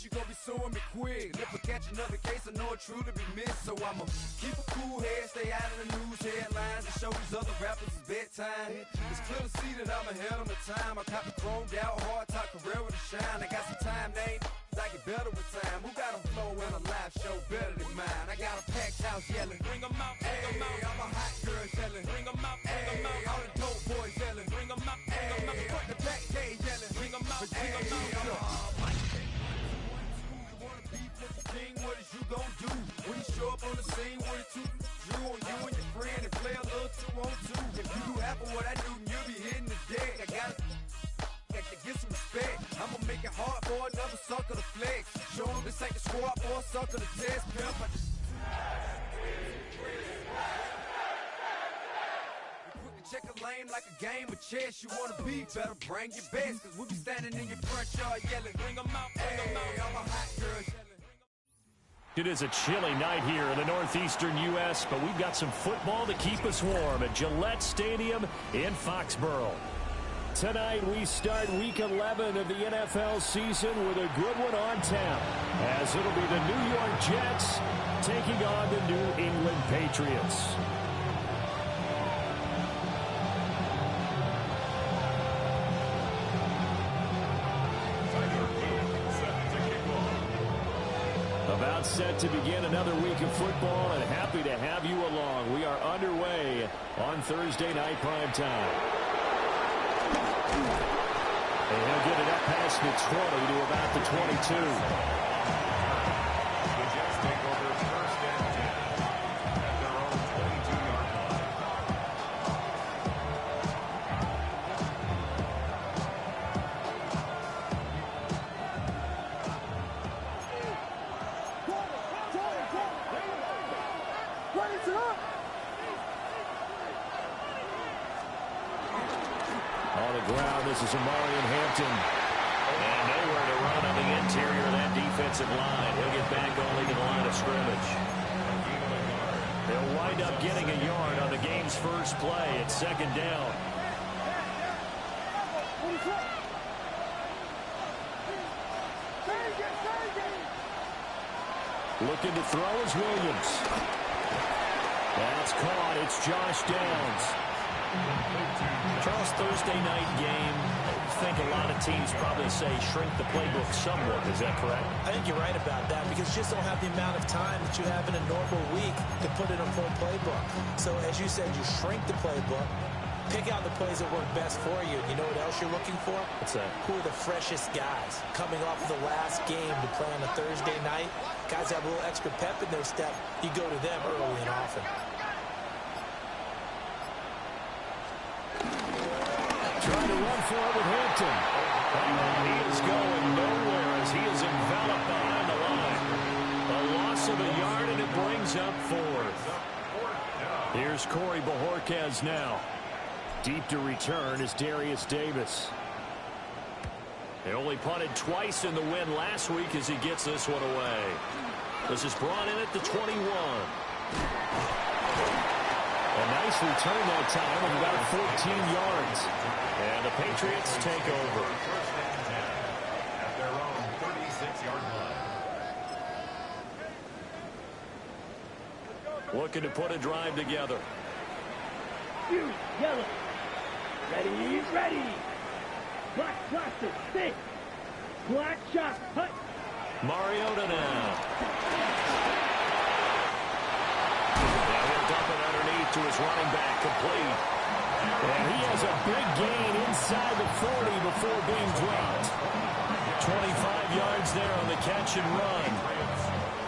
bitch, you gon' be suing me quick. And if I catch another case, I know it truly be missed. So I'ma keep a cool head, stay out of the news headlines, and show these other rappers it's bedtime. It's clear to see that I'm ahead of my time. I cop the chromed out, hard top career with a shine. I got some time, name. I get better with time. Who got a flow and a live show better than mine? I got a packed house yelling, bring 'em out, bring 'em out. I'm a hot girl yelling, bring 'em out, bring 'em out. All the dope boys yelling, bring 'em out, bring 'em out. Front the back gay yelling, bring 'em out, bring 'em out. You wanna be with the king? What is you gon' do when you show up on the scene with a two drew on you and your friend and play a little 2-on-2? If you do half of what I do, you'll be hitting the deck. I got to get some respect. I'ma make it hard for another sucker to flex. Show him this ain't the squad for a sucker to test. Pimp. Check a lane like a game of chess. You wanna be better, bring your best. Cause we be standing in your front yard yelling, bring 'em out, bring 'em out. I'm a hot girl yelling. It is a chilly night here in the northeastern U.S., but we've got some football to keep us warm at Gillette Stadium in Foxborough. Tonight we start Week 11 of the NFL season with a good one on tap, as it'll be the New York Jets taking on the New England Patriots. About set to begin another week of football, and happy to have you along. We are underway on Thursday night primetime. And he'll get it up past the 20 to about the 22. The Jets take over first and 10 at their own 22-yard line. On the ground, this is Amarian Hampton. And nowhere to run on the interior of that defensive line. He'll get back only to the line of scrimmage. They'll wind up getting a yard on the game's first play at second down. Looking to throw is Williams. That's caught. It's Josh Downs. Charles, Thursday night game, I think a lot of teams probably say shrink the playbook somewhat. Is that correct? I think you're right about that, because you just don't have the amount of time that you have in a normal week to put in a full playbook. So as you said, you shrink the playbook, pick out the plays that work best for you. You know what else you're looking for? What's that? Who are the freshest guys coming off the last game to play on a Thursday night? Guys have a little extra pep in their step. You go to them early and often. Trying to run for it with Hampton. And he is going nowhere as he is enveloped behind the line. A loss of a yard, and it brings up fourth. Here's Corey Bojorquez now. Deep to return is Darius Davis. They only punted twice in the win last week as he gets this one away. This is brought in at the 21. A nice return that time of about 14 yards. And the Patriots take over. First and 10 at their own 36-yard line. Looking to put a drive together. Yellow. Ready, ready. Black plastic, stick. Black shot, hut. Mariota now. Now he'll dump it underneath to his running back, complete. And he has a big gain inside the 40 before being dropped. 25 yards there on the catch and run.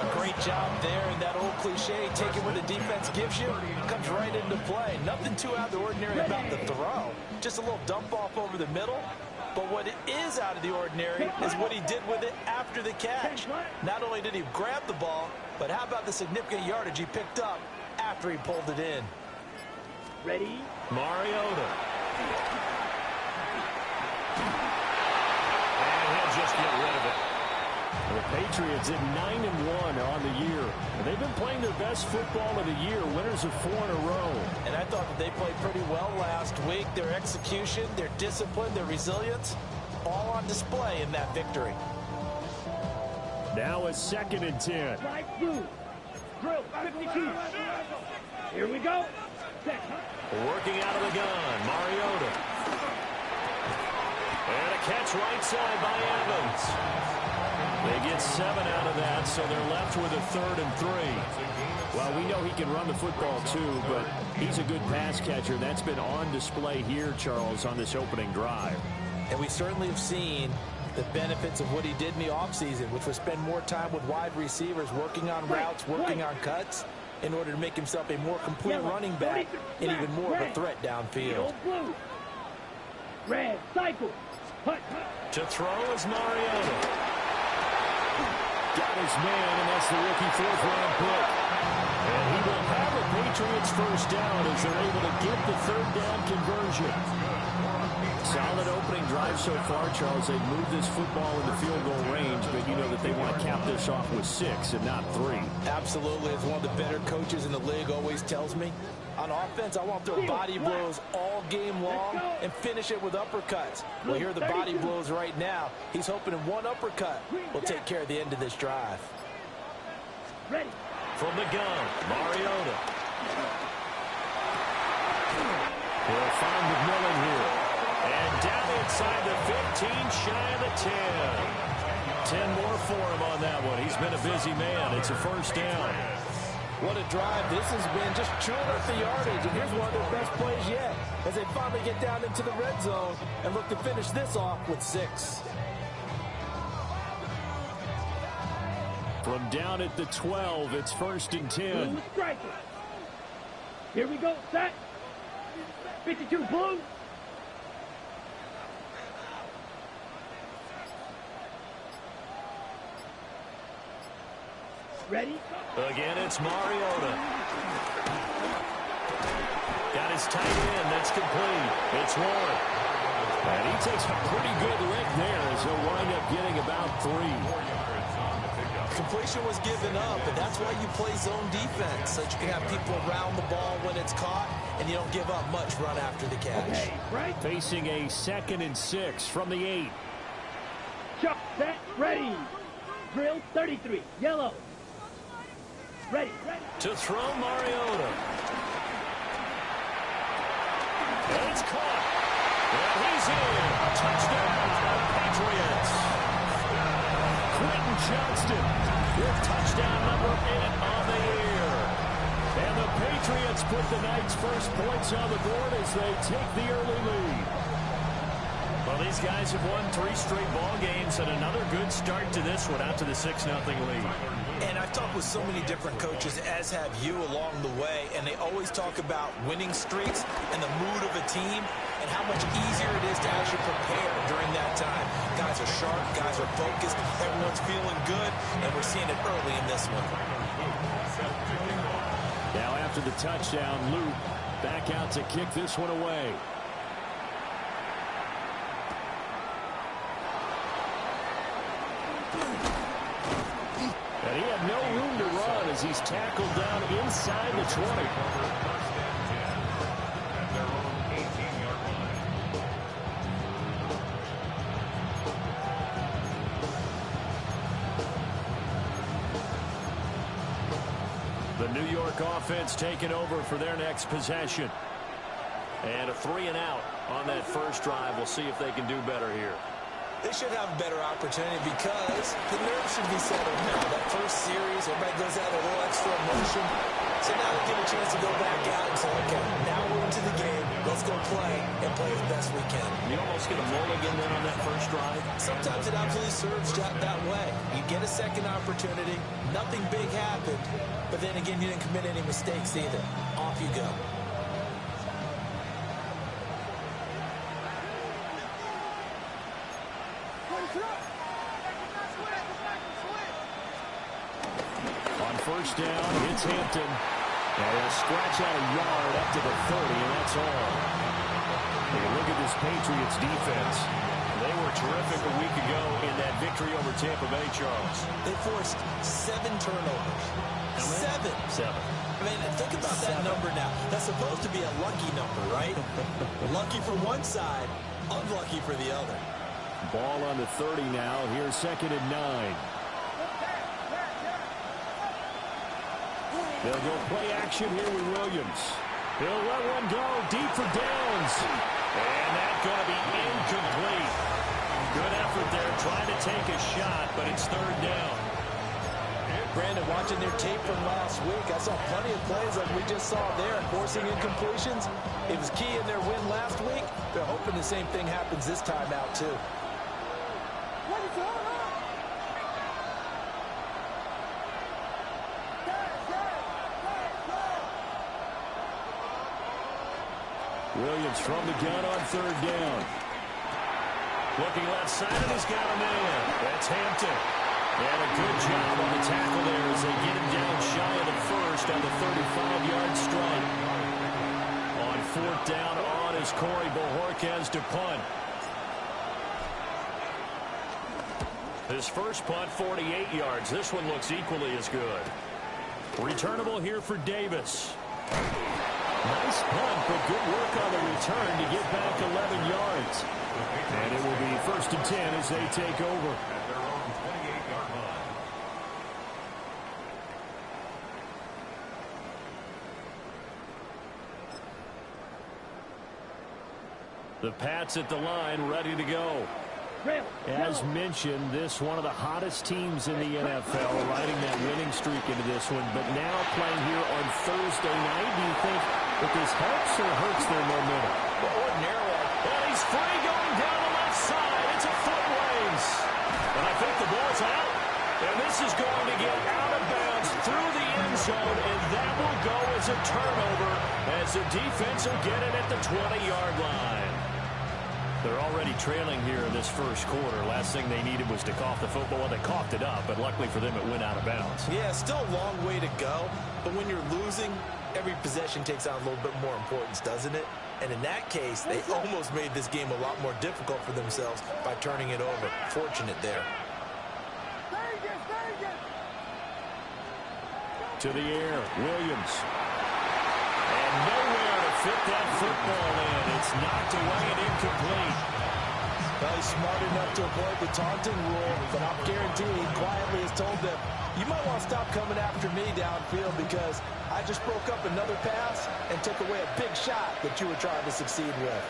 A great job there, and that old cliche, taking what the defense gives you, comes right into play. Nothing too out of the ordinary about the throw. Just a little dump off over the middle. But what it is out of the ordinary is what he did with it after the catch. Not only did he grab the ball, but how about the significant yardage he picked up after he pulled it in. Ready? Mariota. And he'll just get rid of it. The Patriots at 9-1 on the year. And they've been playing their best football of the year, winners of 4 in a row. And I thought that they played pretty well last week. Their execution, their discipline, their resilience, all on display in that victory. Now a 2nd and 10. Flag blue. Drill 52. Here we go. Set. Working out of the gun, Mariota. And a catch right side by Evans. They get 7 out of that, so they're left with a 3rd and 3. Well, we know he can run the football too, but he's a good pass catcher. That's been on display here, Charles, on this opening drive. And we certainly have seen the benefits of what he did in the offseason, which was spend more time with wide receivers, working on routes, working on cuts, in order to make himself a more complete running back and even more of a threat downfield. Blue. Red, cycle. Hut. To throw is Mariota. Got his man, and that's the rookie 4th-round pick. And he will have the Patriots first down as they're able to get the 3rd down conversion. Solid opening drive so far, Charles. They've moved this football into field goal range, but you know that they want to cap this off with 6 and not 3. Absolutely. As one of the better coaches in the league always tells me, on offense, I want to throw body blows all game long and finish it with uppercuts. Well, here are the body blows right now. He's hoping in one uppercut will take care of the end of this drive. Ready. From the gun, Mariota. He'll find McMillan here. And down inside the 15, shy of the 10. 10 more for him on that one. He's been a busy man. It's a first down. What a drive this has been, just chewing up the yardage. And here's one of their best plays yet as they finally get down into the red zone and look to finish this off with 6. From down at the 12, it's 1st and 10. Blue striker. Here we go. Set. 52 blue. Ready? Again, it's Mariota. Got his tight end. That's complete. It's Warren. And he takes a pretty good lick there as he'll wind up getting about 3. Completion was given up, and that's why you play zone defense, so that you can have people around the ball when it's caught, and you don't give up much run after the catch. Okay, right. Facing a 2nd and 6 from the 8. Shot, set, ready. Drill 33, yellow. Ready. To throw Mariota. And it's caught. And he's in. Touchdown, Patriots. Quentin Johnston with touchdown number 8 on the year. And the Patriots put the night's first points on the board as they take the early lead. Well, these guys have won 3 straight ball games and another good start to this one out to the 6-0 lead. And I've talked with so many different coaches, as have you, along the way, and they always talk about winning streaks and the mood of a team and how much easier it is to actually prepare during that time. Guys are sharp, guys are focused, everyone's feeling good, and we're seeing it early in this one. Now after the touchdown, Luke back out to kick this one away. And he had no room to run as he's tackled down inside the 20. The New York offense taking over for their next possession. And a 3 and out on that first drive. We'll see if they can do better here. They should have a better opportunity because the nerves should be settled now. That first series, everybody goes out a little extra emotion. So now they get a chance to go back out and say, okay, now we're into the game. Let's go play and play the best we can. You almost get a mulligan then on that first drive. Sometimes it absolutely serves that way. You get a second opportunity. Nothing big happened. But then again, you didn't commit any mistakes either. Off you go. On first down, it's Hampton. And he'll scratch out a yard up to the 30, and that's all. Hey, look at this Patriots defense. They were terrific a week ago in that victory over Tampa Bay, Charles. They forced 7 turnovers. 7. I mean, think about that number now. That's supposed to be a lucky number, right? Lucky for one side, unlucky for the other. Ball on the 30 now. Here's 2nd and 9. They'll go play action here with Williams. He'll let one go deep for Downs. And that's going to be incomplete. Good effort there trying to take a shot, but it's third down. Brandon, watching their tape from last week, I saw plenty of plays like we just saw there, forcing incompletions. It was key in their win last week. They're hoping the same thing happens this time out, too. Williams from the gun on third down. Looking left side, and he's got a man. That's Hampton. And a good job on the tackle there as they get him down shy of the first on the 35-yard strike. On fourth down on is Corey Bojorquez to punt. His first punt, 48 yards. This one looks equally as good. Returnable here for Davis. Nice punt, but good work on the return to get back 11 yards. And it will be 1st and 10 as they take over. At their own 28-yard line. The Pats at the line, ready to go. As mentioned, this one of the hottest teams in the NFL, riding that winning streak into this one. But now playing here on Thursday night, do you think that this helps or hurts their momentum? Well, ordinarily, and he's free going down the left side. It's a foot race. And I think the ball's out. And this is going to get out of bounds through the end zone, and that will go as a turnover as the defense will get it at the 20-yard line. They're already trailing here in this first quarter. Last thing they needed was to cough the football. Well, they coughed it up, but luckily for them, it went out of bounds. Yeah, still a long way to go. But when you're losing, every possession takes on a little bit more importance, doesn't it? And in that case, they almost made this game a lot more difficult for themselves by turning it over. Fortunate there. To the air, Williams. And nowhere to fit that football in. It's knocked away and incomplete. Well, he's smart enough to avoid the taunting rule, but I'm guaranteed he quietly has told them, you might want to stop coming after me downfield because I just broke up another pass and took away a big shot that you were trying to succeed with.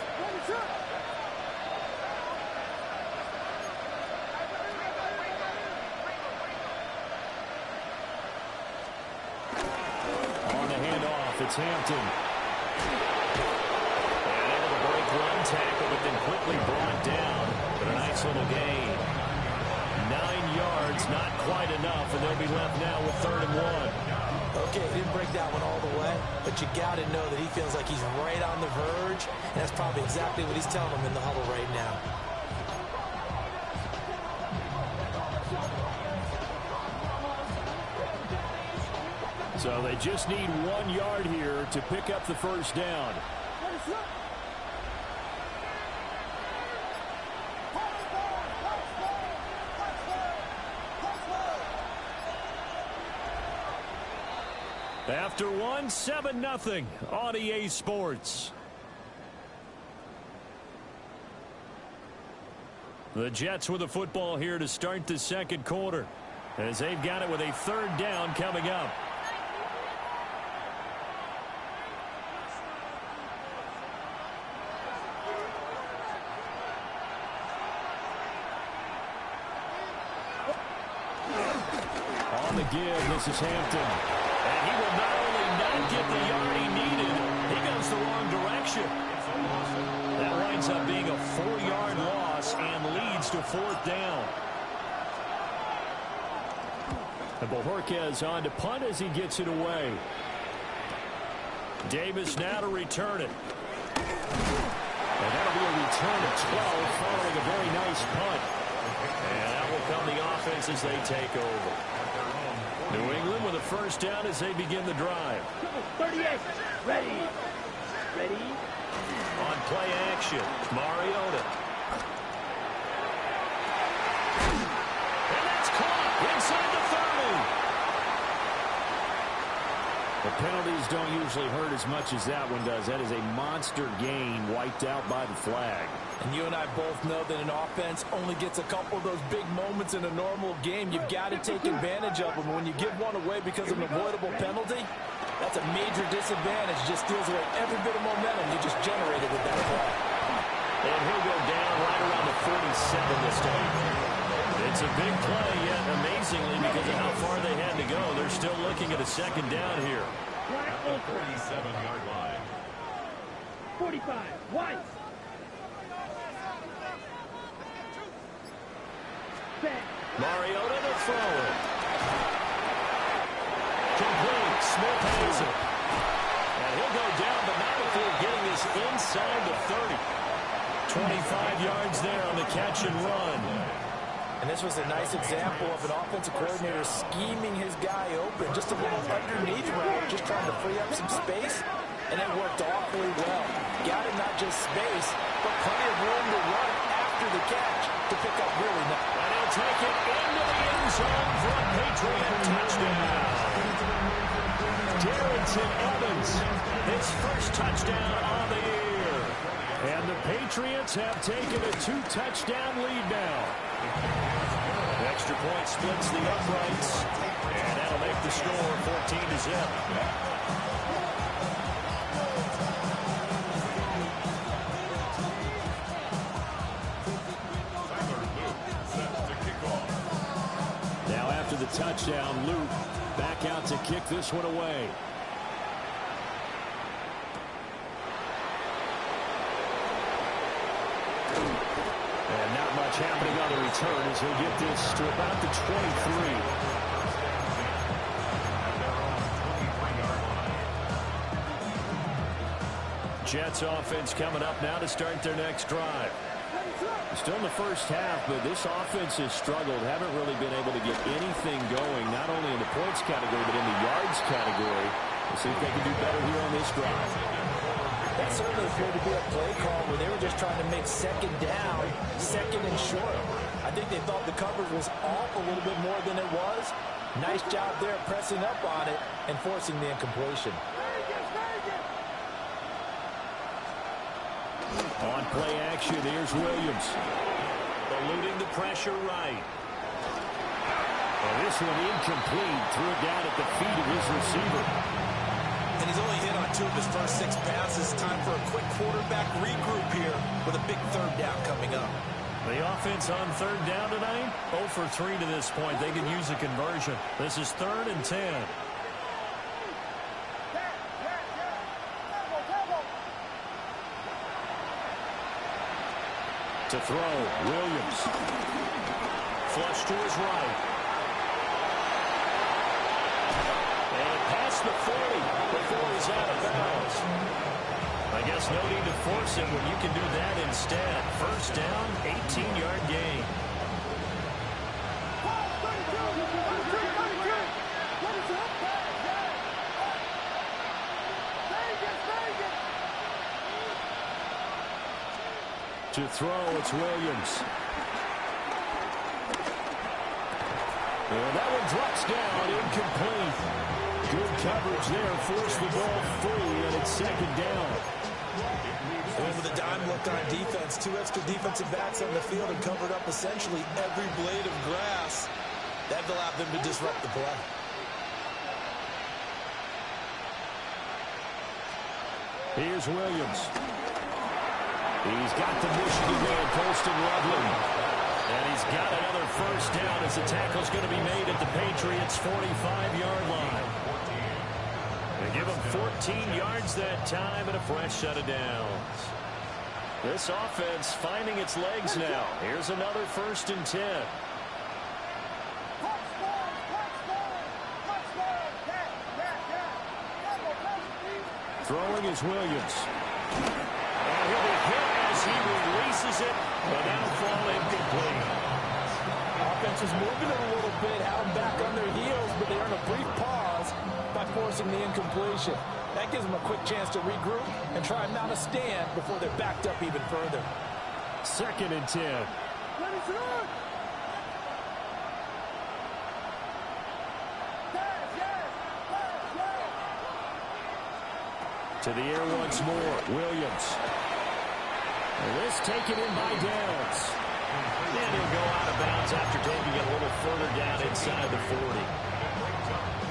On the handoff, it's Hampton. And able to break one tackle, but then quickly brought down. But a nice little gain. 9 yards, not quite enough, and they'll be left now with 3rd and 1. Okay, he didn't break that one all the way, but you got to know that he feels like he's right on the verge, and that's probably exactly what he's telling them in the huddle right now. So they just need 1 yard here to pick up the first down. After one, 7-0 on EA Sports. The Jets with the football here to start the second quarter, as they've got it with a 3rd down coming up. On the give, this is Hampton. And he will not only not get the yard he needed, he goes the wrong direction. That winds up being a 4-yard loss and leads to 4th down. And Bojorquez on to punt as he gets it away. Davis now to return it. And that'll be a return of 12 following a very nice punt. And that will come the offense as they take over. New England with a first down as they begin the drive. 38. Ready. Ready. On play action, Mariota. And that's caught inside the 30. The penalties don't usually hurt as much as that one does. That is a monster gain wiped out by the flag. And you and I both know that an offense only gets a couple of those big moments in a normal game. You've got to take advantage of them. When you give one away because of an avoidable penalty, that's a major disadvantage. Just steals away every bit of momentum you just generated with that play. And he'll go down right around the 47 this time. It's a big play, yet amazingly, because of how far they had to go, they're still looking at a second down here. At the 47-yard line. 45, White. Mariota to throw it. Complete. Smith has it. And he'll go down, but not before getting this inside the 30. 25 yards there on the catch and run. And this was a nice example of an offensive coordinator scheming his guy open. Just a little underneath route, just trying to free up some space. And it worked awfully well. Got him not just space, but plenty of room to run after the catch to pick up really nice. And he'll take it into the end zone for a Patriot touchdown. Darrynton Evans, his first touchdown on the year. And the Patriots have taken a 2-touchdown lead now. Extra point splits the uprights, and that'll make the score 14-0. Now after the touchdown, Luke back out to kick this one away. And not much happening on the return as he'll get this to about the 23. Jets offense coming up now to start their next drive. Still in the first half, but this offense has struggled. Haven't really been able to get anything going, not only in the points category, but in the yards category. We'll see if they can do better here on this drive. That certainly appeared to be a play call where they were just trying to make second down, second and short. I think they thought the coverage was off a little bit more than it was. Nice job there pressing up on it and forcing the incompletion. On play action, here's Williams. Eluding the pressure right. Well, this one incomplete. Threw it down at the feet of his receiver. And he's only hit on 2 of his first 6 passes. Time for a quick quarterback regroup here with a big third down coming up. The offense on third down tonight, 0 for 3 to this point. They could use a conversion. This is 3rd and 10. To throw, Williams. Flush to his right. And past the 40 before he's out of bounds. I guess no need to force it when you can do that instead. First down, 18-yard gain. To throw, it's Williams. And that one drops down, incomplete. Good coverage there, forced the ball free, and it's second down. And with a dime look on defense, 2 extra defensive backs on the field and covered up essentially every blade of grass. That allowed them to disrupt the play. Here's Williams. He's got the Michigan man, Colston Loveland. And he's got another first down as the tackle's going to be made at the Patriots' 45-yard line. They give him 14 yards that time and a fresh set of downs. This offense finding its legs now. Here's another 1st and 10. Throwing is Williams. And he'll be hit as he releases it, but that'll fall incomplete. Offense is moving it a little bit, had them back on their heels, but they earn a brief pause by forcing the incompletion. That gives them a quick chance to regroup and try and mount a stand before they're backed up even further. 2nd and 10. To the air once more. Williams. And this taken in by Downs. And he'll go out of bounds after taking it a little further down inside the 40.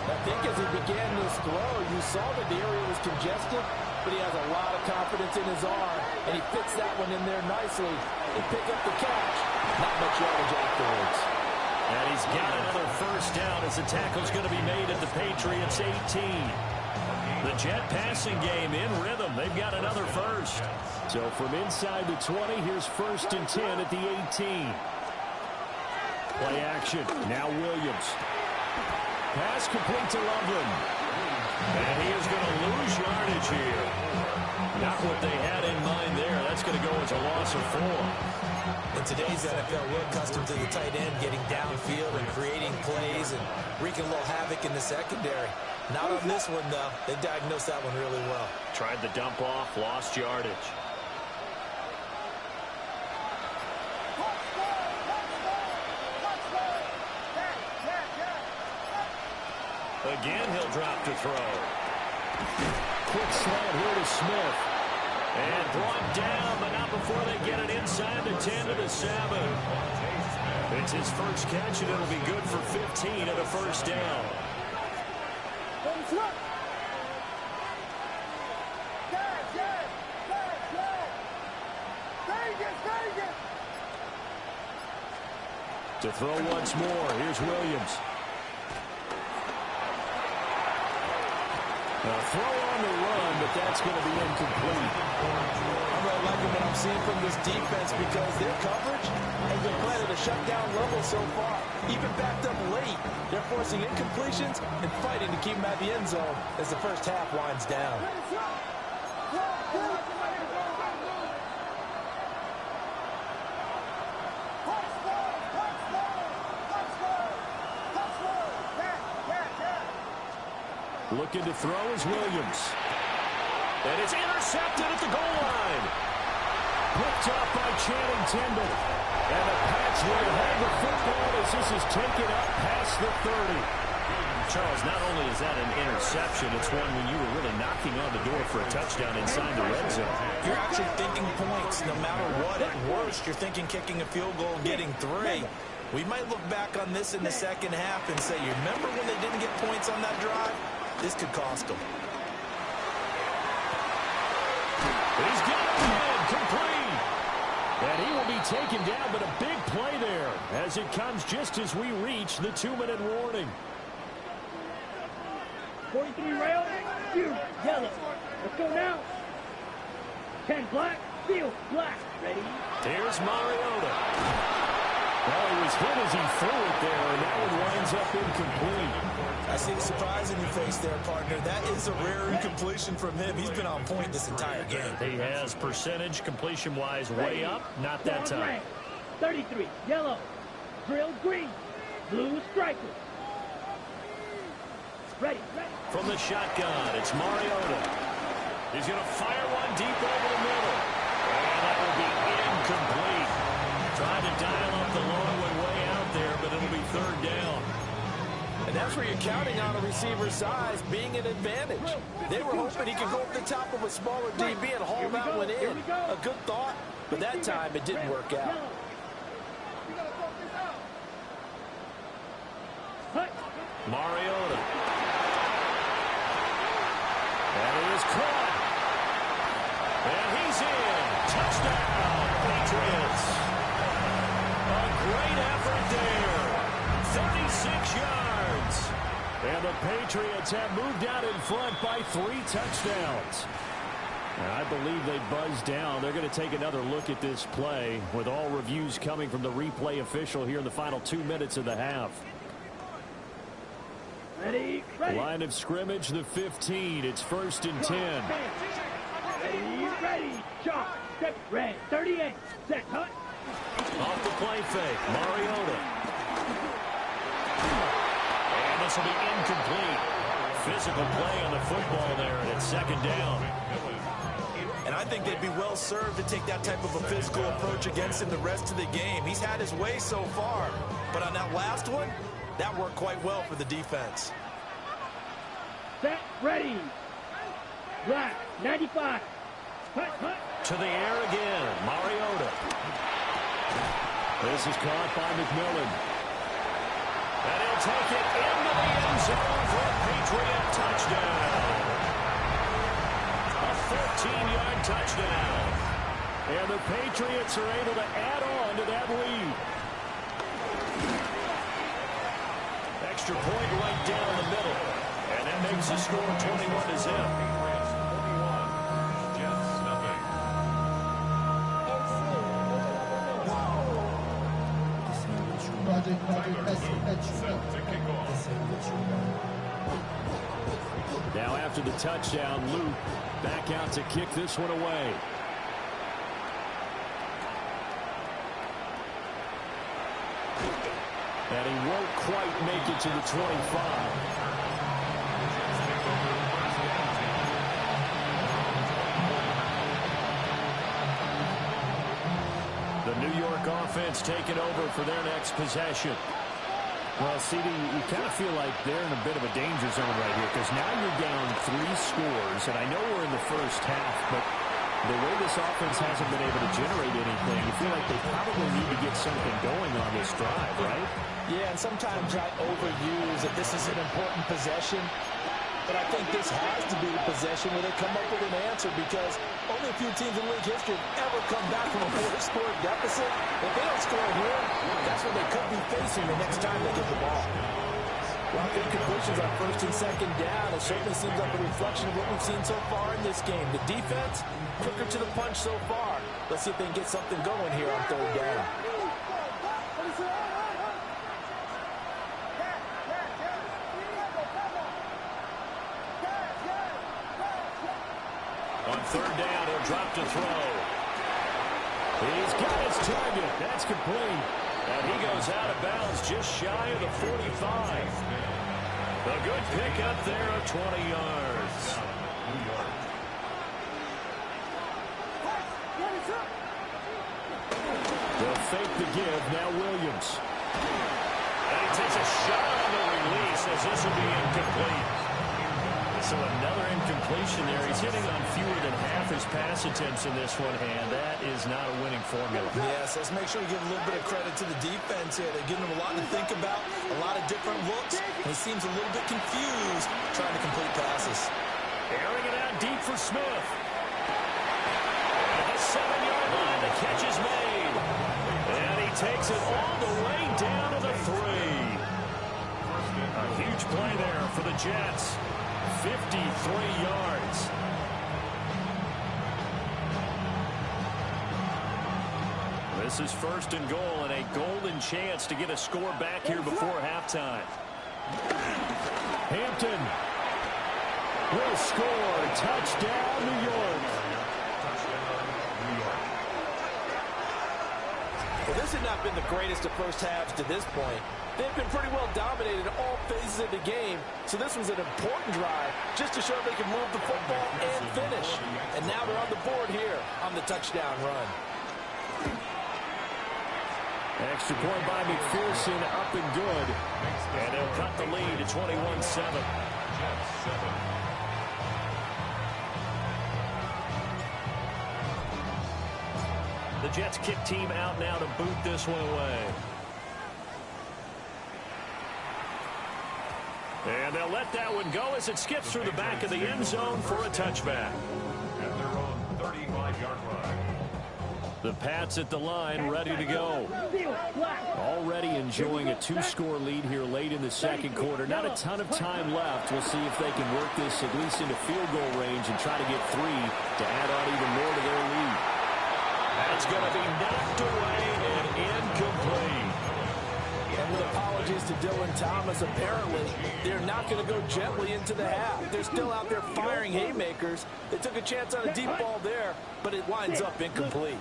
I think as he began this throw, you saw that the area was congested, but he has a lot of confidence in his arm, and he fits that one in there nicely and pick up the catch. Not much yardage afterwards. And he's got another first down as the tackle's going to be made at the Patriots 18. The Jet passing game in rhythm. They've got another first. So from inside the 20, here's 1st and 10 at the 18. Play action. Now Williams. Pass complete to Loveland. And he is going to lose yardage here. Not what they had in mind there. That's going to go as a loss of 4. In today's NFL, we're accustomed to the tight end getting downfield and creating plays and wreaking a little havoc in the secondary. Not on this one, though. They diagnosed that one really well. Tried the dump off, lost yardage. Again, he'll drop to throw. Quick slant here to Smith. And brought down, but not before they get it inside the 10 to the 7. It's his first catch, and it'll be good for 15 and a first down. To throw once more, here's Williams. A throw on the run, but that's going to be incomplete. I'm really liking what I'm seeing from this defense because their coverage has been playing at a shutdown level so far. Even backed up late, they're forcing incompletions and fighting to keep them at the end zone as the first half winds down. Looking to throw is Williams. And it's intercepted at the goal line. Picked up by Channing Tindall. And the Pats will have the football as this is taken up past the 30. Charles, not only is that an interception, it's one when you were really knocking on the door for a touchdown inside the red zone. You're actually thinking points no matter what. At worst, you're thinking kicking a field goal and getting 3. We might look back on this in the second half and say, you remember when they didn't get points on that drive? This could cost them. He's got it in, complete. And he will be taken down, but a big play there as it comes just as we reach the 2-minute warning. 43 rail, you yellow. Let's go now. 10 black, field black. Ready? Here's Mariota. Well, he was hit as he threw it there, and that one winds up incomplete. I see the surprise in your face there, partner. That is a rare incompletion from him. He's been on point this entire game. He has percentage completion-wise way up, not that time. 33, yellow, drill green, blue striker. Ready. From the shotgun, it's Mariota. He's going to fire one deep over the middle. And that will be incomplete. Trying to dial up the long one way out there, but it'll be 3rd down. And that's where you're counting on a receiver's size being an advantage. They were hoping he could go up the top of a smaller DB and haul that one in. A good thought, but that time it didn't work out. Mariota. And it is caught. And he's in. Touchdown, Patriots. A great effort there. 36 yards. And the Patriots have moved out in front by 3 touchdowns. And I believe they buzzed down. They're going to take another look at this play with all reviews coming from the replay official here in the final 2 minutes of the half. Ready. Line of scrimmage, the 15. It's 1st and 10. Ready. Shot. Step. Red. 38. Set. Hut. Off the play fake. Mariota. And this will be incomplete. Physical play on the football there, and it's 2nd down. And I think they'd be well served to take that type of a physical approach against him the rest of the game. He's had his way so far, but on that last one, that worked quite well for the defense. Set. Ready. Black, 95. Hut, hut. To the air again, Mariota. This is caught by McMillan. And he'll take it into the end zone for a Patriot touchdown. A 13-yard touchdown. And the Patriots are able to add on to that lead. Extra point right down the middle. And that makes the score 21-0. Now after the touchdown, Luke back out to kick this one away. And he won't quite make it to the 25. The New York offense taking over for their next possession. Well, CD, you kind of feel like they're in a bit of a danger zone right here because now you're down 3 scores, and I know we're in the first half, but the way this offense hasn't been able to generate anything, you feel like they probably need to get something going on this drive, right? Yeah, and sometimes I overuse that this is an important possession, but I think this has to be the possession where they come up with an answer because only a few teams in league history have ever come back from a 4-score deficit. If they don't score here, that's what they could be facing the next time they get the ball. A lot of incompletions on first and second down. It certainly seems like a reflection of what we've seen so far in this game. The defense, quicker to the punch so far. Let's see if they can get something going here on third down. On third down, he'll drop to throw. He's got his target. That's complete. And he goes out of bounds just shy of the 45. A good pickup there of 20 yards. They'll fake the give. Now Williams. And he takes a shot on the release as this will be incomplete. So another incompletion there. He's hitting on fewer than half his pass attempts in this one, and that is not a winning formula. Yes, let's make sure we give a little bit of credit to the defense here. They're giving him a lot to think about, a lot of different looks, and he seems a little bit confused trying to complete passes. Airing it out deep for Smith. At the 7-yard line, the catch is made. And he takes it all the way down to the 3. A huge play there for the Jets. 53 yards. This is first and goal and a golden chance to get a score back here before halftime. Hampton will score. Touchdown, New York. Well, this has not been the greatest of first halves to this point. They've been pretty well dominated in all phases of the game, so this was an important drive just to show they can move the football and finish. And now they're on the board here on the touchdown run. Extra point by McPherson, up and good. And they'll cut the lead to 21-7. The Jets kick team out now to boot this one away. And they'll let that one go as it skips through the back of the end zone for a touchback. At their own 35-yard line. The Pats at the line, ready to go. Already enjoying a 2-score lead here late in the second quarter. Not a ton of time left. We'll see if they can work this at least into field goal range and try to get 3 to add on even more to their lead. That's going to be knocked away and incomplete. And with apologies to Dylan Thomas, apparently they're not going to go gently into the half. They're still out there firing haymakers. They took a chance on a deep ball there, but it winds up incomplete.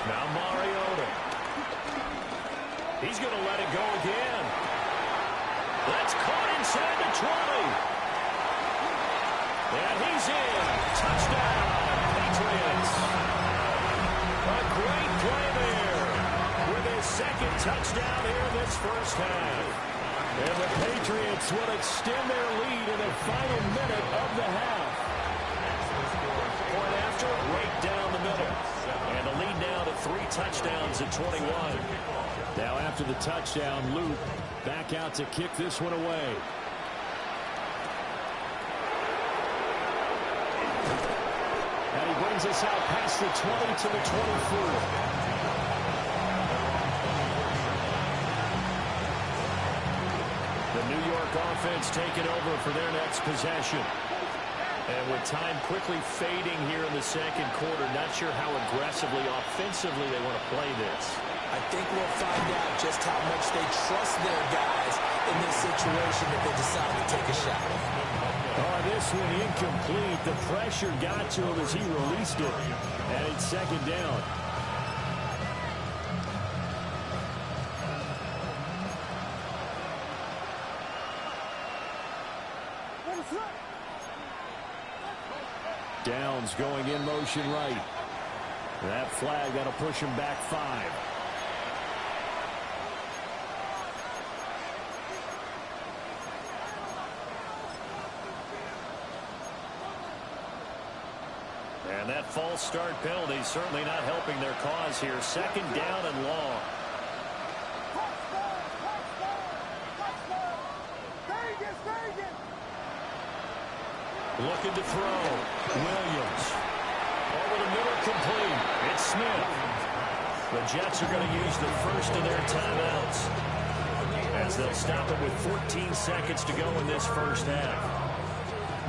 Now Mariota. He's going to let it go again. That's caught inside the 20. And he's in. Touchdown, Patriots. A great play there with his second touchdown here this first half. And the Patriots will extend their lead in the final minute of the half. right down the middle. And a lead now to 3 touchdowns at 21. Now after the touchdown, Luke back out to kick this one away. And he brings us out past the 20 to the 24. The New York offense taking over for their next possession. And with time quickly fading here in the second quarter, not sure how aggressively, offensively they want to play this. I think we'll find out just how much they trust their guys in this situation if they decide to take a shot. Oh, this one incomplete. The pressure got to him as he released it. And it's second down. Downs going in motion right. That flag, that'll push him back 5. And that false start penalty certainly not helping their cause here. Second down and long. Looking to throw. Williams. Over the middle, complete. It's Smith. The Jets are going to use the first of their timeouts as they'll stop it with 14 seconds to go in this first half.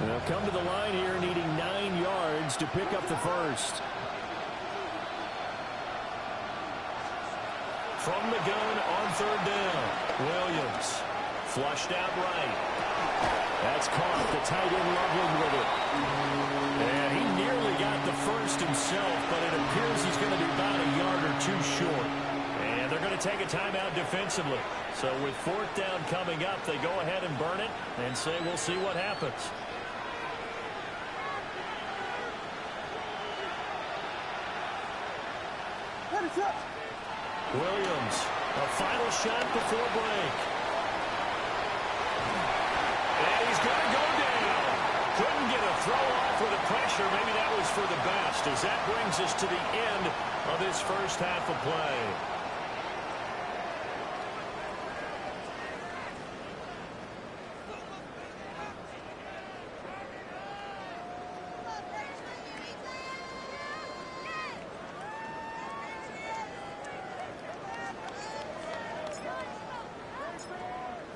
They'll come to the line here needing 9 yards to pick up the first. From the gun on third down. Williams. Flushed out right. That's caught. The tight end Loveland with it. And he nearly got the first himself, but it appears he's going to be about a yard or 2 short. And they're going to take a timeout defensively. So with fourth down coming up, they go ahead and burn it and say we'll see what happens. Williams, a final shot before break. And he's going to go down. Couldn't get a throw off with the pressure. Maybe that was for the best, as that brings us to the end of this first half of play.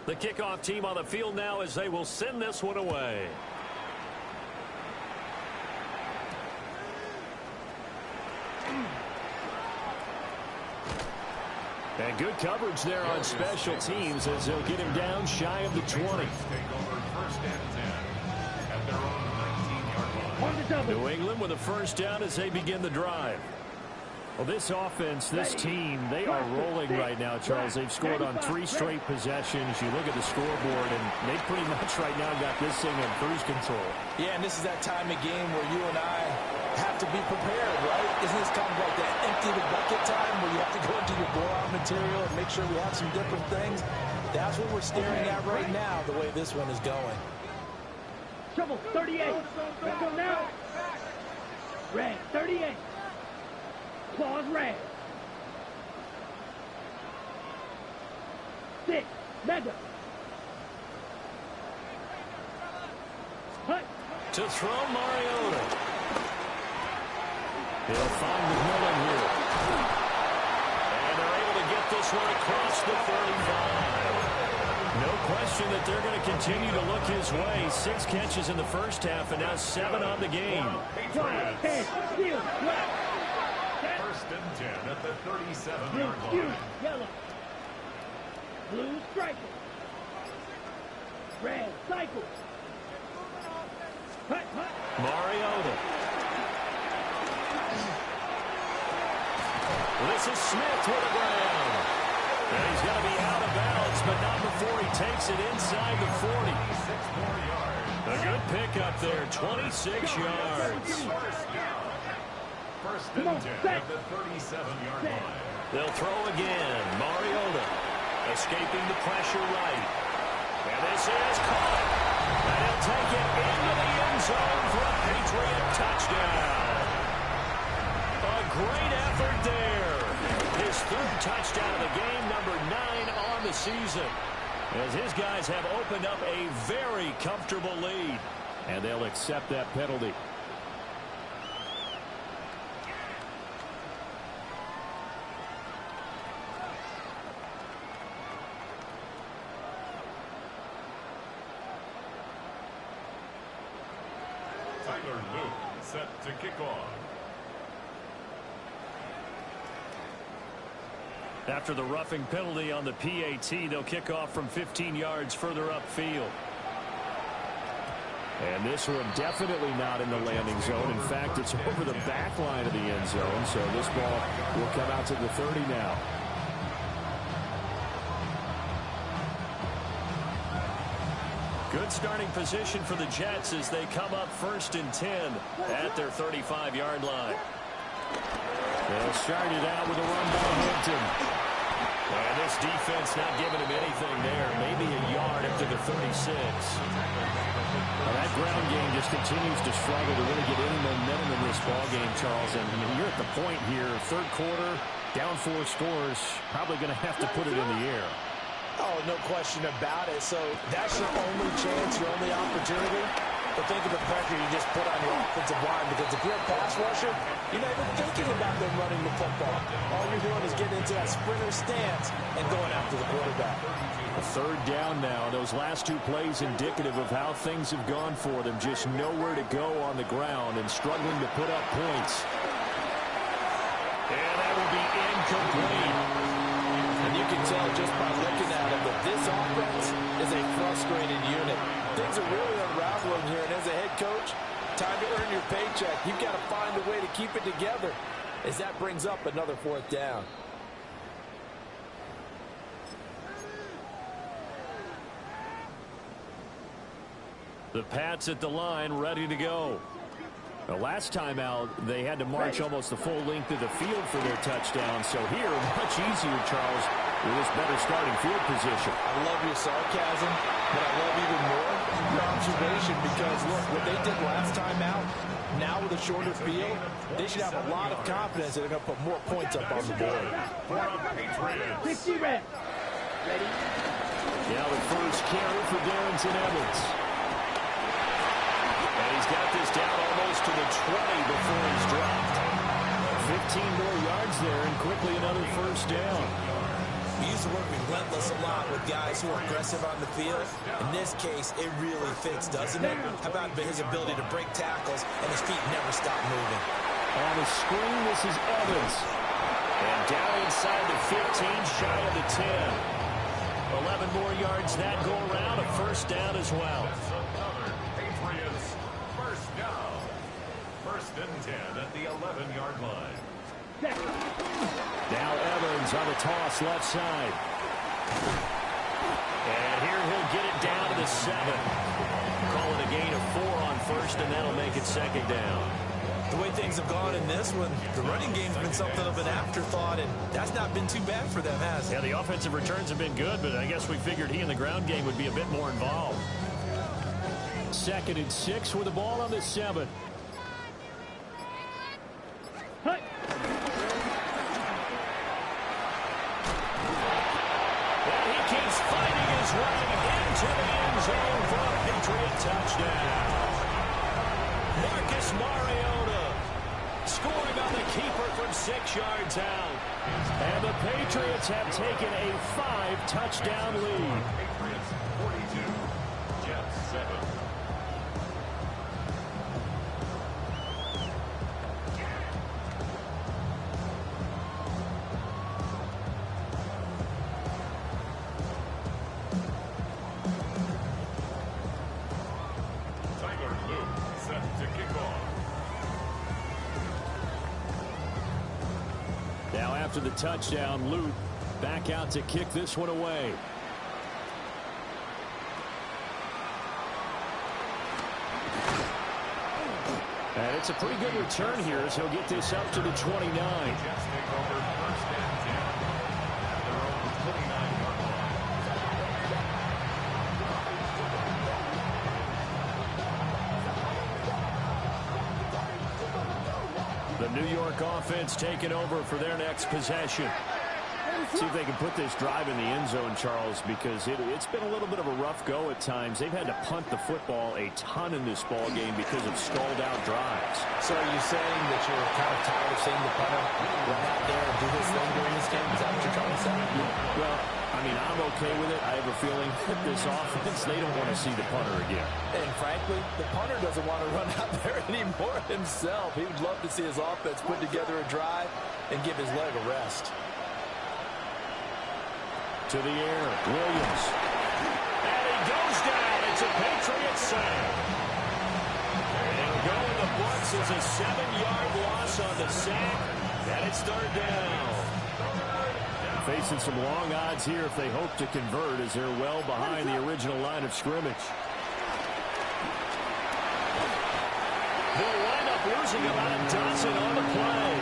The kickoff team on the field now as they will send this one away. And good coverage there on special teams as they'll get him down shy of the 20. New England with a first down as they begin the drive. Well, this offense, this team, they are rolling right now, Charles. They've scored on 3 straight possessions. You look at the scoreboard, and they pretty much right now got this thing in cruise control. Yeah, and this is that time of game where you and I have to be prepared, right? Isn't this kind of like that empty the bucket time where you have to go into your blowout material and make sure we have some different things? That's what we're staring at right now, the way this one is going. Trouble, 38. Let's go now. Red, 38. Claws red. 6. Mega. Hut. To throw Mariota. He'll find McMillan here. And they're able to get this one across the 35. No question that they're going to continue to look his way. 6 catches in the first half and now 7 on the game. 10. Steal. Left. First and 10 at the 37-yard Blue, line. yellow. Blue striker. Red cycle. Hut, hut. Mariota. This is Smith with the ground. And he's going to be out of bounds, but not before he takes it inside the 40. 6 more yards. A good pickup there, 26 yards. First and 10 at the 37-yard line. They'll throw again. Mariota escaping the pressure right. And this is caught. And he'll take it into the end zone for a Patriot touchdown. great effort there. His third touchdown of the game, number 9 on the season. As his guys have opened up a very comfortable lead. And they'll accept that penalty. Tyler Luke set to kick off. After the roughing penalty on the PAT, they'll kick off from 15 yards further upfield. And this one definitely not in the landing zone. In fact, it's over the back line of the end zone, so this ball will come out to the 30 now. Good starting position for the Jets as they come up 1st and 10 at their 35-yard line. They'll start it out with a run by Hampton. And this defense not giving him anything there. Maybe a yard up to the 36. Well, that ground game just continues to struggle to really get any momentum in this ball game, Charles. And you're at the point here, third quarter, down 4 scores, probably going to have to put it in the air. Oh, no question about it. So that's your only chance, your only opportunity. But think of the pressure you just put on your offensive line, because if you're a pass rusher, you're not even thinking about them running the football. All you're doing is getting into that sprinter stance and going after the quarterback. A third down now. Those last 2 plays indicative of how things have gone for them. Just nowhere to go on the ground and struggling to put up points. And that will be incomplete. And you can tell just by looking at it that this offense is a frustrated unit. Things are really unraveling here, and as a head coach, time to earn your paycheck. You've got to find a way to keep it together as that brings up another 4th down. The Pats at the line, ready to go. The last time out, they had to march almost the full length of the field for their touchdown. So here, much easier, Charles, with this better starting field position. I love your sarcasm, but I love even more your observation, because, look, what they did last time out, now with a shorter field, they should have a lot of confidence that they're going to put more points up on the board. 60 reps. Ready? Now the first carry for Darrington Evans. And he's got this down almost to the 20 before he's dropped. 15 more yards there, and quickly another first down. We used to work relentless a lot with guys who are aggressive on the field. In this case, it really fits, doesn't it? How about his ability to break tackles and his feet never stop moving? On the screen, this is Evans. And down inside the 15, shy of the 10. 11 more yards that go around, a first down as well. Patriots first down. 1st and 10 at the 11-yard line. Now Evans on the toss left side. And here he'll get it down to the 7. Call it a gain of 4 on first, and that'll make it 2nd down. The way things have gone in this one, the running game's been something of an afterthought, and that's not been too bad for them, has it? Yeah, the offensive returns have been good, but I guess we figured he in the ground game would be a bit more involved. 2nd and 6 with the ball on the 7. Hut. And he keeps fighting his way into the end zone for a Patriot touchdown. Marcus Mariota scoring on the keeper from 6 yards out. And the Patriots have taken a 5-touchdown lead. Patriots 42, Jets 7. Tyler Luke set to kick off. Now after the touchdown, Luke back out to kick this one away. And it's a pretty good return here as he'll get this up to the 29. Jets take over 1st and 10 at their own 29-yard line. The New York offense taking over for their next possession. See if they can put this drive in the end zone, Charles, because it's been a little bit of a rough go at times. They've had to punt the football a ton in this ball game because of stalled-out drives. So are you saying that you're kind of tired of seeing the punter run out there and do this thing during this game? Is that what you're trying to say? Well, I mean, I'm okay with it. I have a feeling that this offense, they don't want to see the punter again. And frankly, the punter doesn't want to run out there anymore himself. He would love to see his offense put together a drive and give his leg a rest. To the air, Williams. And he goes down. It's a Patriot sack. And go in the books as a 7-yard loss on the sack. And it's third down. Facing some long odds here if they hope to convert as they're well behind the original line of scrimmage. They'll wind up losing about a dozen on the play.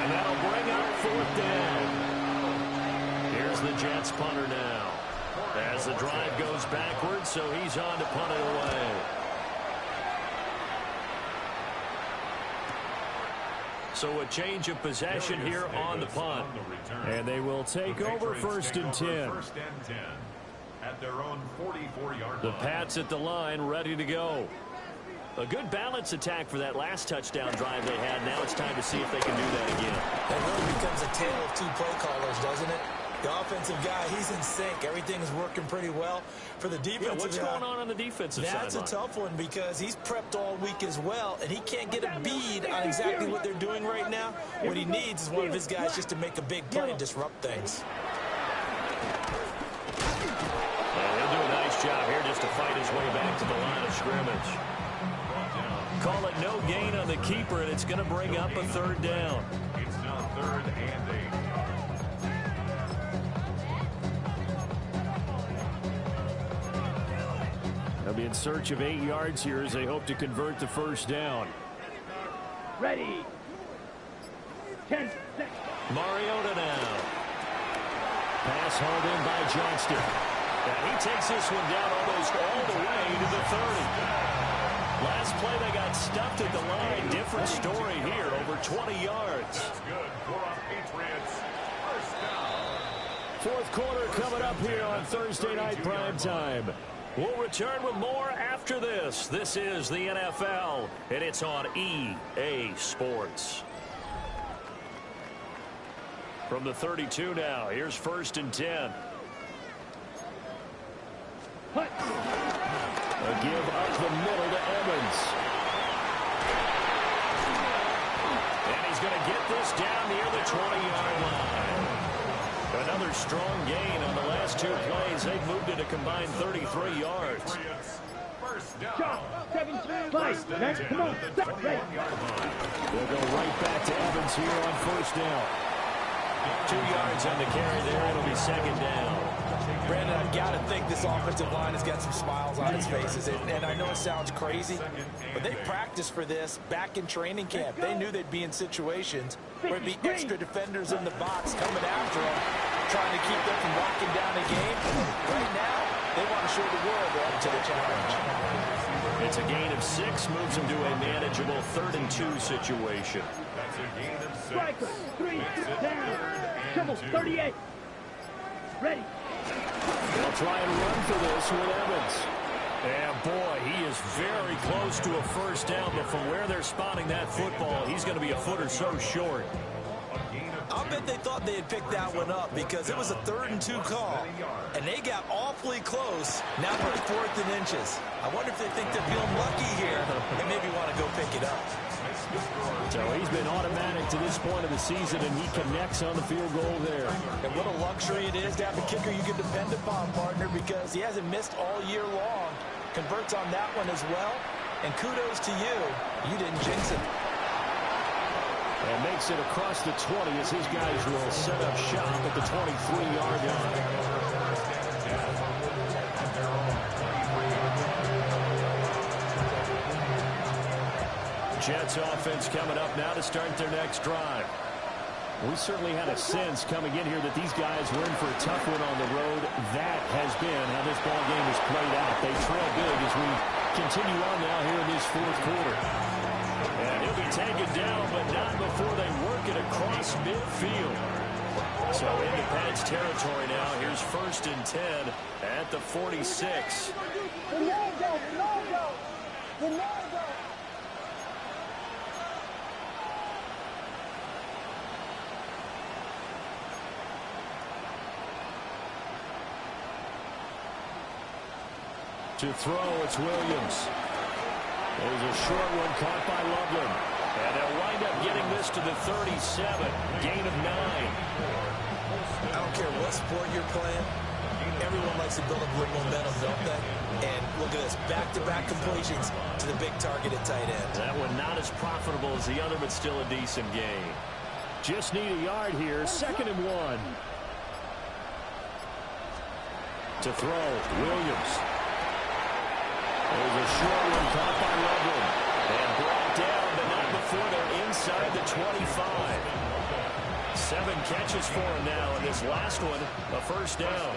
And that'll bring up fourth down. Here's the Jets punter now. As the drive goes backwards, so he's on to punt it away. So a change of possession here on the punt. And they will take over first and 10. At their own 44-yard line. The Pats at the line, ready to go. A good balance attack for that last touchdown drive they had. Now it's time to see if they can do that again. It really becomes a tale of two play callers, doesn't it? The offensive guy, he's in sync. Everything is working pretty well. For the defensive guy, what's going on the defensive side? That's a tough one because he's prepped all week as well, and he can't get a bead on exactly what they're doing right now. What he needs is one of his guys just to make a big play and disrupt things. And he'll do a nice job here just to fight his way back to the line of scrimmage. Call it no gain on the keeper, and it's going to bring up a third down. It's now 3rd and 8. They'll be in search of 8 yards here as they hope to convert the first down. Ready. 10 seconds. Mariota now. Pass hauled in by Johnston. And he takes this one down almost all the way to the 30. Last play they got stuffed at the line. Different story here, over 20 yards. That's good for our Patriots. First down. Fourth quarter coming up here on Thursday Night Primetime. We'll return with more after this. This is the NFL, and it's on EA Sports. From the 32 now, here's first and 10. A give up the middle to Evans. And he's going to get this down near the 20-yard line. Another strong gain on the last 2 plays. They've moved it a combined 33 yards. First down. Shot. 7, 5. Next, come on. Stop. Ready. We'll go right back to Evans here on first down. 2 yards on the carry there. It'll be second down. Brandon, I've got to think this offensive line has got some smiles on its faces. And I know it sounds crazy, but they practiced for this back in training camp. They knew they'd be in situations where it'd be extra defenders in the box coming after them, trying to keep them from locking down a game. Right now, they want to show the world they're up to the challenge. It's a gain of 6, moves them to a manageable 3rd and 2 situation. That's a gain of 6. Striker. 3 down. Triple. 38. Ready. They'll try and run for this with Evans. And boy, he is very close to a first down, but from where they're spotting that football, he's going to be a foot or so short. I'll bet they thought they had picked that one up because it was a 3rd and 2 call, and they got awfully close. Now they're 4th and inches. I wonder if they think they're feeling lucky here and maybe want to go pick it up. So he's been automatic to this point of the season, and he connects on the field goal there. And what a luxury it is to have a kicker you can depend upon, partner, because he hasn't missed all year long. Converts on that one as well. And kudos to you. You didn't jinx it. And makes it across the 20 as his guys will set up shop at the 23-yard line. Jets offense coming up now to start their next drive. We certainly had a sense coming in here that these guys were in for a tough one on the road. That has been how this ball game has played out. They trail big as we continue on now here in this fourth quarter. And he'll be taken down, but not before they work it across midfield. So into Pats territory now. Here's 1st and 10 at the 46. To throw, it's Williams. There's a short one caught by Loveland. And they'll wind up getting this to the 37. Gain of 9. I don't care what sport you're playing. Everyone likes to build up a little momentum, don't they? And look at this, back-to-back completions to the big targeted tight end. That one not as profitable as the other, but still a decent gain. Just need a yard here. 2nd and 1. To throw, Williams. There's a short one caught by Loveland. And brought down, but not before they're inside the 25. 7 catches for him now, and this last one, a 1st down.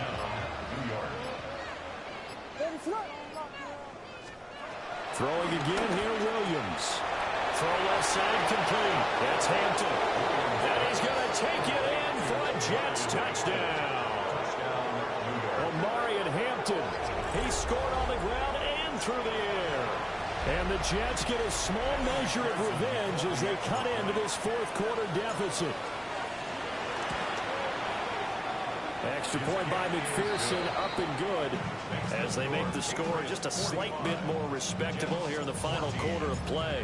Throwing again here, Williams. Throw left side complete. That's Hampton. And he's going to take it in for a Jets touchdown. Omarion Hampton. He scored on the ground and through the air. And the Jets get a small measure of revenge as they cut into this 4th quarter deficit. Extra point by McPherson, up and good as they make the score just a slight bit more respectable here in the final quarter of play.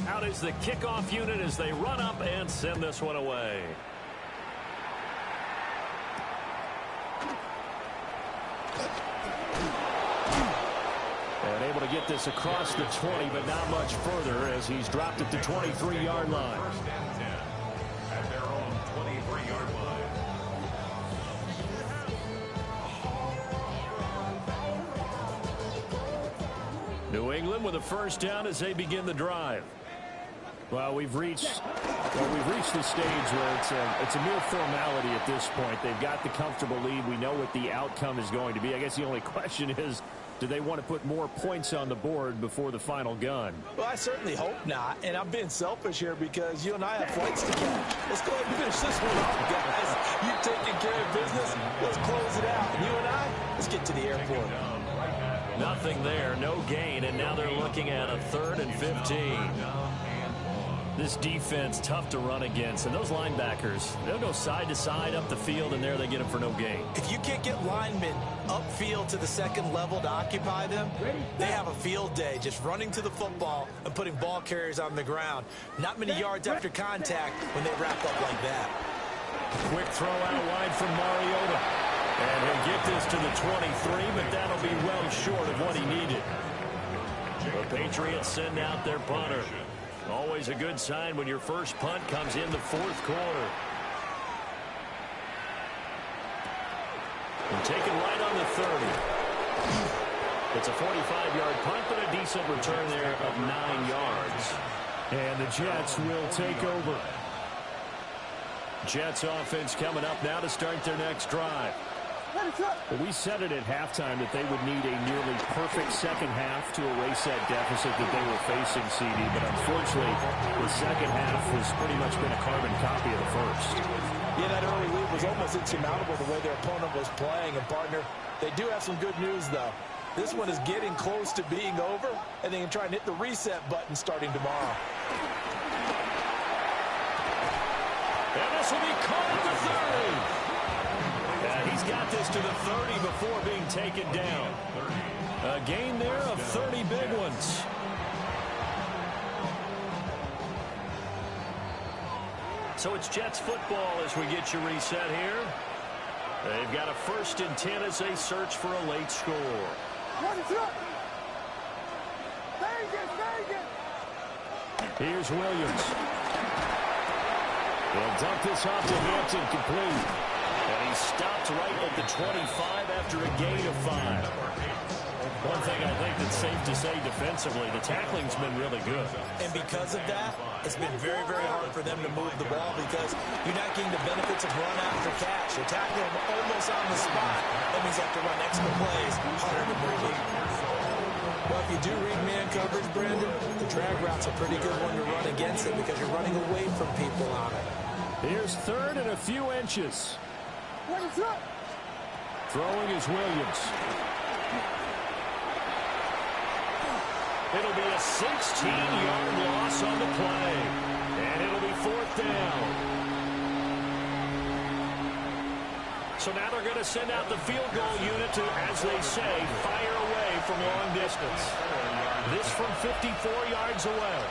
Out is the kickoff unit as they run up and send this one away. And able to get this across the 20, but not much further as he's dropped at the 23-yard line. At their own 23-yard line. New England with a 1st down as they begin the drive. Well, we've reached the stage where it's a mere formality at this point. They've got the comfortable lead. We know what the outcome is going to be. I guess the only question is, do they want to put more points on the board before the final gun? Well, I certainly hope not, and I'm being selfish here because you and I have flights to catch. Let's go ahead and finish this one off, guys. You've taken care of business. Let's close it out. And you and I, let's get to the airport. Nothing there, no gain, and now they're looking at a 3rd and 15. This defense tough to run against, and those linebackers, they'll go side to side up the field, and there they get them for no gain. If you can't get linemen upfield to the 2nd level to occupy them, they have a field day just running to the football and putting ball carriers on the ground. Not many yards after contact when they wrap up like that. Quick throw out wide from Mariota. And he'll get this to the 23, but that'll be well short of what he needed. The Patriots send out their punter. Always a good sign when your first punt comes in the 4th quarter. And taken right on the 30. It's a 45-yard punt, but a decent return there of 9 yards. And the Jets will take over. Jets offense coming up now to start their next drive. Well, we said it at halftime that they would need a nearly perfect second half to erase that deficit that they were facing, CD. But unfortunately, the second half has pretty much been a carbon copy of the first. Yeah, that early lead was almost insurmountable the way their opponent was playing. And, partner, they do have some good news, though. This one is getting close to being over, and they can try and hit the reset button starting tomorrow. And this will be caught at the 30. And he's got this to the 30 before being taken down. A gain there of 30 big ones. So it's Jets football as we get you reset here. They've got a 1st and 10 as they search for a late score. Here's Williams. They'll dump this off to Hampton, complete. And he stopped right at the 25 after a gain of 5. One thing I think that's safe to say defensively, the tackling's been really good. And because of that, it's been very, very hard for them to move the ball because you're not getting the benefits of run after catch. You're tackling them almost on the spot. That means you have to run extra plays harder to move it. Well, if you do read man coverage, Brandon, the drag route's a pretty good one to run against it because you're running away from people on it. Here's third and a few inches. What's up? Throwing is Williams. It'll be a 16-yard loss on the play. And it'll be fourth down. So now they're going to send out the field goal unit to, as they say, fire away from long distance. This from 54 yards away.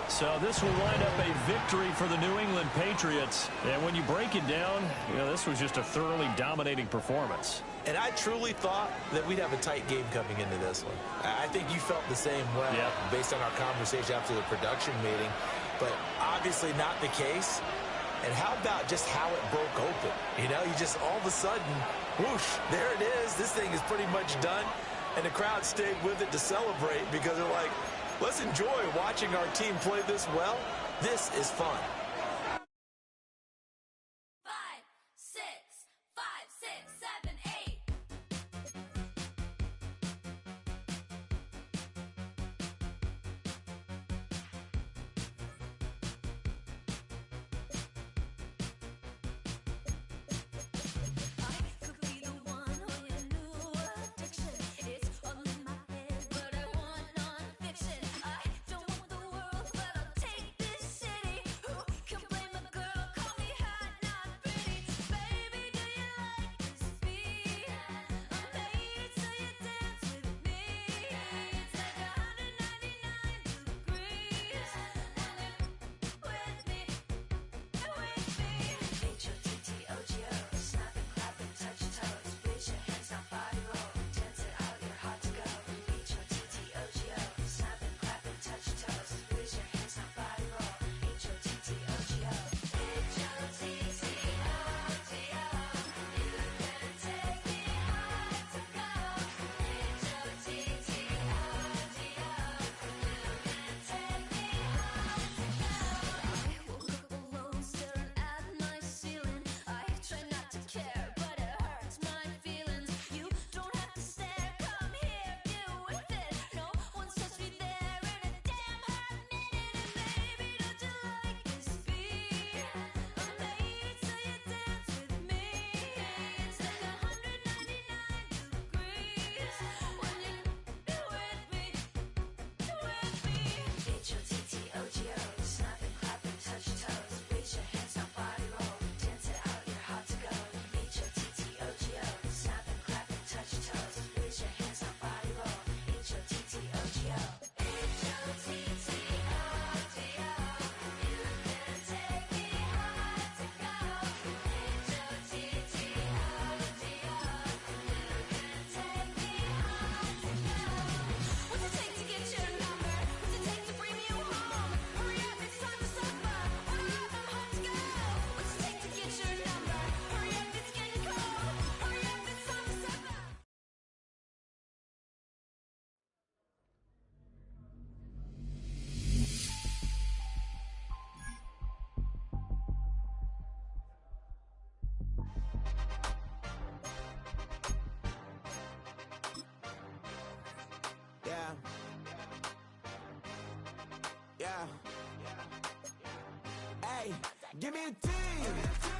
So this will wind up a victory for the New England Patriots. And when you break it down, this was just a thoroughly dominating performance. And I truly thought that we'd have a tight game coming into this one. I think you felt the same way based on our conversation after the production meeting. But obviously not the case. And how about just how it broke open? You just all of a sudden, whoosh, there it is. This thing is pretty much done. And the crowd stayed with it to celebrate because they're like, let's enjoy watching our team play this well. This is fun. 5, 6, 5, 6, 7, 8. I could be the one on your new addiction. It's all in my head, but I want non-fiction. I don't want the world, but I'll take this city. Who can blame a girl? Call me hot, not pretty. Baby, do you like this beat? I'm made so you dance with me. It's like 199 degrees when you're with me. H-O-T-T-O-G-O, snap and clap and touch toes. Raise your hands, now body roll. Dance it out, you're hot to go. H-O-T-T-O-G-O, snap and clap and touch toes. Raise your hands, now body roll. H-O-T-T-O-G-O. H-O-T-T-O-G-O, you can take me high to go. H-O-T-T-O-G-O, you can take me high to go. I woke up alone, staring at my ceiling. I try not to care, but it hurts my feelings. You don't have to stare, come here, get with it. No one's touched me there in a damn hot minute. And baby, don't you like this beat? I'm made so you dance with me. It's like 199 degrees when you're with me. H-O-T-T-O-G-O, snap and clap and touch toes. Raise your hands, now body roll. Dance it out, you're hot to go. H-O-T-T-O-G-O, snap and clap and touch toes. Raise your hands, now body roll. H-O-T-T-O-G-O. H-O-T-T-O-G-O, you can take me high to go. H-O-T-T-O-G-O, you can take me high to go. What's it take to get your number? What's it take to bring you home? Hurry up, it's time to suffer. Order up, I'm hot to go. What's it take to get your number? Hurry up, it's getting cold. Hurry up, it's time to suffer. Yeah. Yeah. Hey, give me a team.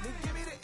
Then give me the